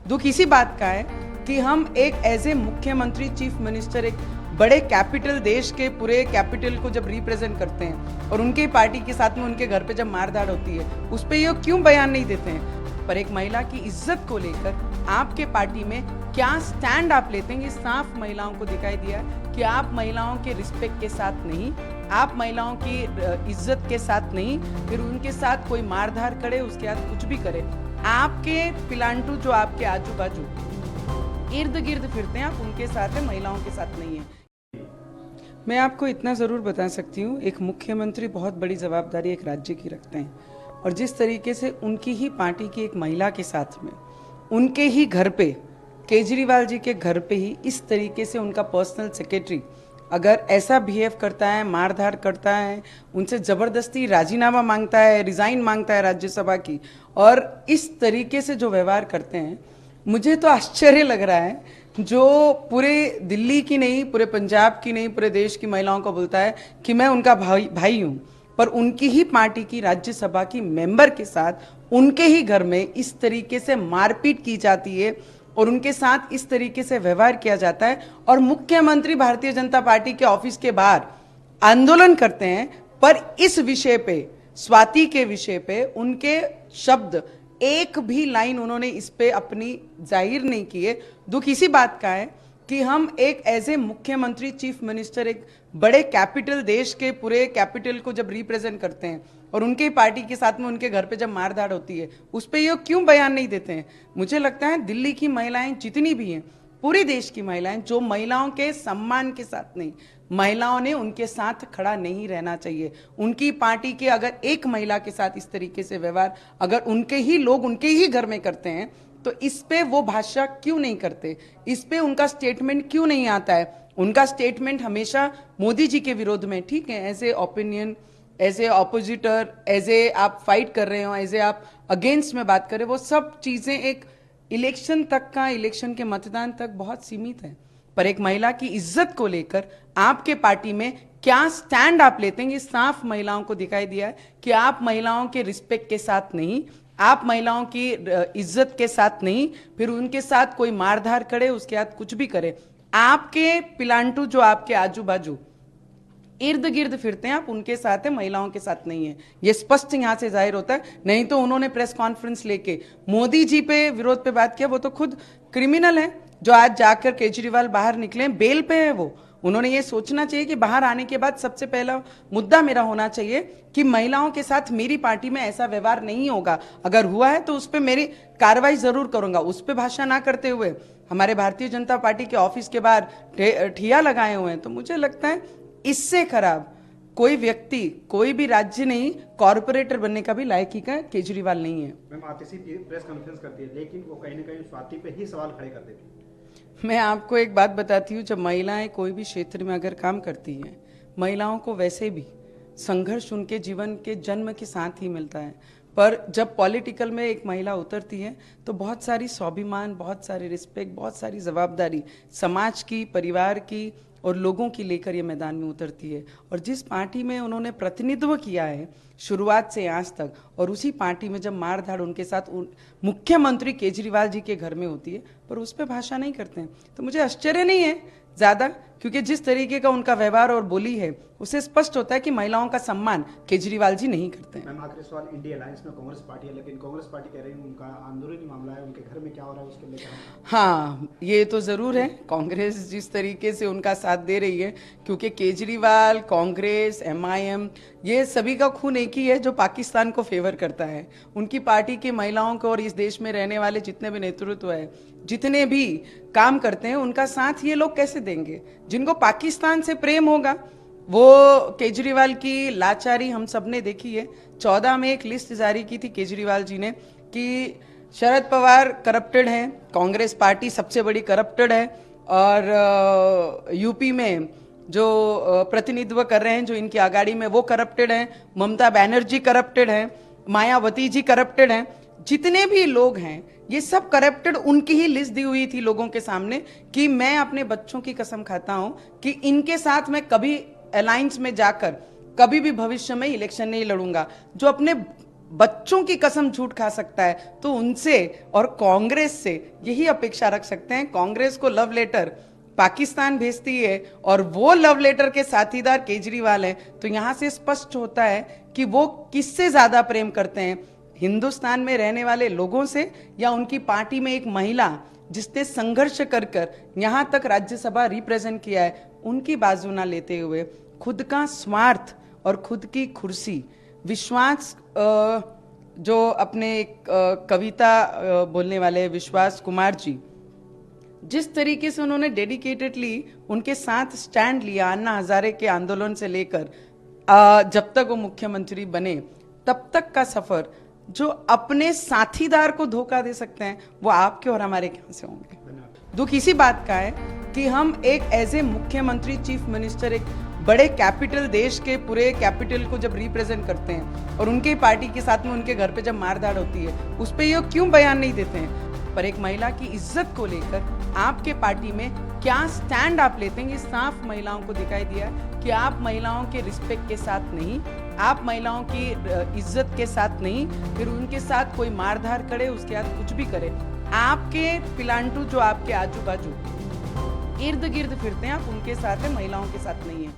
दुख इसी बात का है कि हम एक एज ए मुख्यमंत्री चीफ मिनिस्टर एक बड़े कैपिटल देश के पूरे कैपिटल को जब रिप्रेजेंट करते हैं और उनके पार्टी के साथ में उनके घर पे जब मारधाड़ होती है उस पर ये क्यों बयान नहीं देते हैं। पर एक महिला की इज्जत को लेकर आपके पार्टी में क्या स्टैंड आप लेते हैं, ये साफ महिलाओं को दिखाई दिया कि आप महिलाओं के रिस्पेक्ट के साथ नहीं, आप महिलाओं की इज्जत के साथ नहीं, फिर उनके साथ कोई मारधाड़ करे उसके बाद कुछ भी करे। आपके पिलांटू जो आपके आजू बाजू इर्द गिर्द फिरते हैं आप उनके साथ है, महिलाओं के साथ नहीं है। मैं आपको इतना ज़रूर बता सकती हूँ, एक मुख्यमंत्री बहुत बड़ी जवाबदारी एक राज्य की रखते हैं और जिस तरीके से उनकी ही पार्टी की एक महिला के साथ में उनके ही घर पे केजरीवाल जी के घर पे ही इस तरीके से उनका पर्सनल सेक्रेटरी अगर ऐसा बिहेव करता है, मारधाड़ करता है, उनसे ज़बरदस्ती राजीनामा मांगता है, रिज़ाइन मांगता है राज्यसभा की, और इस तरीके से जो व्यवहार करते हैं, मुझे तो आश्चर्य लग रहा है। जो पूरे दिल्ली की नहीं, पूरे पंजाब की नहीं, पूरे देश की महिलाओं को बोलता है कि मैं उनका भाई हूँ, पर उनकी ही पार्टी की राज्यसभा की मेंबर के साथ उनके ही घर में इस तरीके से मारपीट की जाती है और उनके साथ इस तरीके से व्यवहार किया जाता है और मुख्यमंत्री भारतीय जनता पार्टी के ऑफिस के बाहर आंदोलन करते हैं। पर इस विषय पे, स्वाति के विषय पे उनके शब्द, एक भी लाइन उन्होंने इस पे अपनी जाहिर नहीं की है। दुख इसी बात का है कि हम एक एज ए मुख्यमंत्री चीफ मिनिस्टर एक बड़े कैपिटल देश के पूरे कैपिटल को जब रिप्रेजेंट करते हैं और उनके पार्टी के साथ में उनके घर पे जब मारधाड़ होती है उस पर ये क्यों बयान नहीं देते हैं। मुझे लगता है दिल्ली की महिलाएं जितनी भी हैं, पूरे देश की महिलाएं, जो महिलाओं के सम्मान के साथ नहीं, महिलाओं ने उनके साथ खड़ा नहीं रहना चाहिए। उनकी पार्टी के अगर एक महिला के साथ इस तरीके से व्यवहार अगर उनके ही लोग उनके ही घर में करते हैं तो इस पे वो भाषा क्यों नहीं करते, इस पे उनका स्टेटमेंट क्यों नहीं आता है। उनका स्टेटमेंट हमेशा मोदी जी के विरोध में, ठीक है, as a opinion, as a oppositor, as a आप फाइट कर रहे हो, एज ए आप अगेंस्ट में बात कर रहे हो, वो सब चीजें एक इलेक्शन तक का, इलेक्शन के मतदान तक बहुत सीमित है। पर एक महिला की इज्जत को लेकर आपके पार्टी में क्या स्टैंड आप लेते हैं, ये साफ महिलाओं को दिखाई दिया है कि आप महिलाओं के रिस्पेक्ट के साथ नहीं, आप महिलाओं की इज्जत के साथ नहीं, फिर उनके साथ कोई मारधाड़ करे उसके बाद कुछ भी करे। आपके पिलांटू जो आपके आजू बाजू इर्द गिर्द फिरते हैं आप उनके साथ है, महिलाओं के साथ नहीं है। ये स्पष्ट यहां से जाहिर होता है। नहीं तो उन्होंने प्रेस कॉन्फ्रेंस लेके मोदी जी पे विरोध पे बात किया, वो तो खुद क्रिमिनल है जो आज जाकर केजरीवाल बाहर निकले, बेल पे है वो। उन्होंने ये सोचना चाहिए कि बाहर आने के बाद सबसे पहला मुद्दा मेरा होना चाहिए कि महिलाओं के साथ मेरी पार्टी में ऐसा व्यवहार नहीं होगा, अगर हुआ है तो उस पर मेरी कार्रवाई जरूर करूंगा। उस पर भाषा ना करते हुए हमारे भारतीय जनता पार्टी के ऑफिस के बाहर ठिया लगाए हुए हैं, तो मुझे लगता है इससे खराब कोई व्यक्ति, कोई भी राज्य नहीं, कॉर्पोरेटर बनने का भी लायकी का केजरीवाल नहीं है। मैम आतिशी प्रेस कॉन्फ्रेंस करती है लेकिन वो कहीं ना कहीं स्वाति पे ही सवाल खड़े कर देती है। मैं आपको एक बात बताती हूँ, जब महिलाएं कोई भी क्षेत्र में अगर काम करती हैं, महिलाओं को वैसे भी संघर्ष उनके जीवन के जन्म के साथ ही मिलता है, पर जब पॉलिटिकल में एक महिला उतरती है तो बहुत सारी स्वाभिमान, बहुत सारी रिस्पेक्ट, बहुत सारी जवाबदारी समाज की, परिवार की और लोगों की लेकर ये मैदान में उतरती है। और जिस पार्टी में उन्होंने प्रतिनिधित्व किया है शुरुआत से आज तक, और उसी पार्टी में जब मारधाड़ उनके साथ मुख्यमंत्री केजरीवाल जी के घर में होती है पर उस पर भाषा नहीं करते हैं, तो मुझे आश्चर्य नहीं है ज़्यादा, क्योंकि जिस तरीके का उनका व्यवहार और बोली है उससे स्पष्ट होता है कि महिलाओं का सम्मान केजरीवाल जी नहीं करते हैं। मैम आखिरी सवाल, इंडिया अलायंस में कांग्रेस पार्टी है लेकिन कांग्रेस पार्टी कह रही है उनका अंदरूनी मामला है, उनके घर में क्या हो रहा है उसके लेकर। हाँ, ये तो ज़रूर है, कांग्रेस जिस तरीके से उनका साथ दे रही है, क्योंकि केजरीवाल, कांग्रेस, MIM, ये सभी का खून एक ही है जो पाकिस्तान को फेवर करता है। उनकी पार्टी की महिलाओं को और इस देश में रहने वाले जितने भी नेतृत्व है, जितने भी काम करते हैं, उनका साथ ये लोग कैसे देंगे। जिनको पाकिस्तान से प्रेम होगा वो केजरीवाल की लाचारी हम सब ने देखी है। 14 में एक लिस्ट जारी की थी केजरीवाल जी ने कि शरद पवार करप्टेड हैं, कांग्रेस पार्टी सबसे बड़ी करप्टेड है, और यूपी में जो प्रतिनिधित्व कर रहे हैं जो इनकी आघाड़ी में वो करप्टेड हैं, ममता बनर्जी करप्टेड हैं, मायावती जी करप्टेड हैं, जितने भी लोग हैं ये सब करप्टेड। उनकी ही लिस्ट दी हुई थी लोगों के सामने कि मैं अपने बच्चों की कसम खाता हूं कि इनके साथ मैं कभी अलायंस में जाकर कभी भी भविष्य में इलेक्शन नहीं लड़ूंगा। जो अपने बच्चों की कसम झूठ खा सकता है तो उनसे और कांग्रेस से यही अपेक्षा रख सकते हैं। कांग्रेस को लव लेटर पाकिस्तान भेजती है और वो लव लेटर के साथीदार केजरीवाल हैं, तो यहां से स्पष्ट होता है कि वो किससे ज्यादा प्रेम करते हैं, हिंदुस्तान में रहने वाले लोगों से या उनकी पार्टी में एक महिला जिसने संघर्ष कर कर यहां तक राज्यसभा रिप्रेजेंट किया है, उनकी बाजू ना लेते हुए खुद का स्वार्थ और खुद की कुर्सी विश्वास जो अपने कविता बोलने वाले विश्वास कुमार जी, जिस तरीके से उन्होंने डेडिकेटेडली उनके साथ स्टैंड लिया अन्ना हजारे के आंदोलन से लेकर जब तक वो मुख्यमंत्री बने तब तक का सफर, जो अपने साथीदार को धोखा दे सकते हैं वो आपके और हमारे कहां से होंगे। दुख इसी बात का है कि हम एक एज ए मुख्यमंत्री चीफ मिनिस्टर एक बड़े कैपिटल देश के पूरे कैपिटल को जब रिप्रेजेंट करते हैं और उनके पार्टी के साथ में उनके घर पे जब मारधाड़ होती है उस पर ये क्यों बयान नहीं देते हैं। पर एक महिला की इज्जत को लेकर आपके पार्टी में क्या स्टैंड आप लेते हैं, ये साफ महिलाओं को दिखाई दिया कि आप महिलाओं के रिस्पेक्ट के साथ नहीं, आप महिलाओं की इज्जत के साथ नहीं, फिर उनके साथ कोई मारधाड़ करे उसके बाद कुछ भी करे, आपके पिलांटू जो आपके आजू बाजू इर्द गिर्द फिरते हैं आप उनके साथ है, महिलाओं के साथ नहीं है।